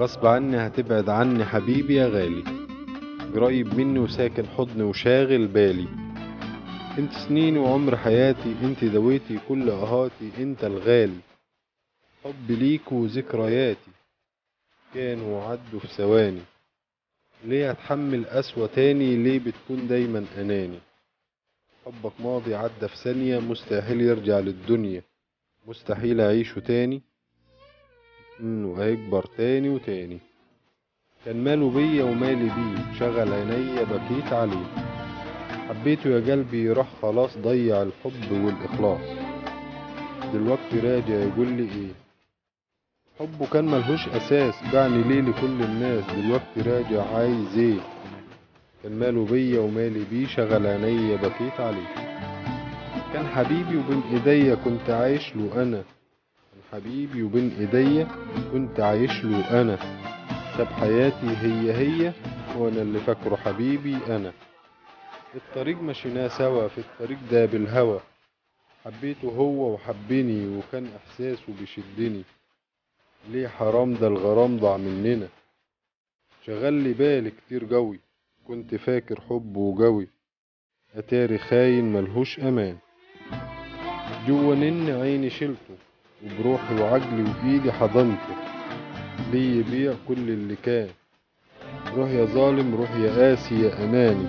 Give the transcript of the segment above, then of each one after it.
غصب عني هتبعد عني حبيبي يا غالي، قريب مني وساكن حضني وشاغل بالي. انت سنيني وعمر حياتي، انت دويتي كل اهاتي، انت الغالي. حبي ليك وذكرياتي كانوا وعدوا في ثواني. ليه اتحمل قسوة تاني؟ ليه بتكون دايما اناني؟ حبك ماضي عدى في ثانية، مستحيل يرجع للدنيا، مستحيل اعيشه تاني، انه هيكبر تاني وتاني. كان ماله بيا ومالي بيه، شغل عينيا بكيت عليه. حبيته يا قلبي راح خلاص، ضيع الحب والإخلاص. دلوقتي راجع يقولي ايه؟ حبه كان ملهوش أساس، باعني ليه لكل الناس. دلوقتي راجع عايز ايه؟ كان ماله بيا ومالي بيه، شغل عينيا بكيت عليه. كان حبيبي وبين ايديا كنت عايش له أنا. كان حبيبي وبين ايديا كنت عايش له أنا. ساب حياتي هي وانا اللي فاكره حبيبي أنا. الطريق مشيناه سوا، في الطريق ده بالهوى. حبيته هو وحبني، وكان احساسه بيشدني. ليه حرام ده الغرام ضاع مننا. شغل لي بالي كتير قوي، كنت فاكر حبه قوي. اتاري خاين ملهوش امان. جوا نن عيني شلته، وبروحي وعقلي وبايدي حضنته. ليه يبيع كل اللي كان؟ روح يا ظالم، روح يا قاسي يا اناني.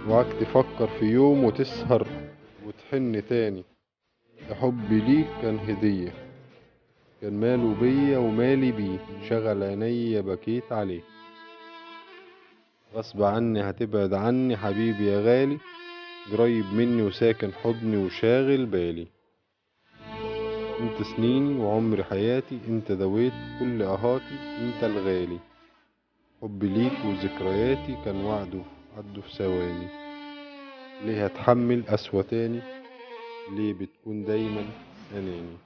وعك تفكر في يوم وتسهر وتحن تاني. يا حبي ليك كان هدية، كان ماله بيا ومالي بيه، شغل عينيا بكيت عليه. غصب عني هتبعد عني حبيبي يا غالي، قريب مني وساكن حضني وشاغل بالي. انت سنيني وعمر حياتي، انت دويت كل اهاتي، انت الغالي. حبي ليك وذكرياتي كان وعده عدوا في ثواني. ليه هتحمل قسوة تاني؟ ليه بتكون دايما اناني؟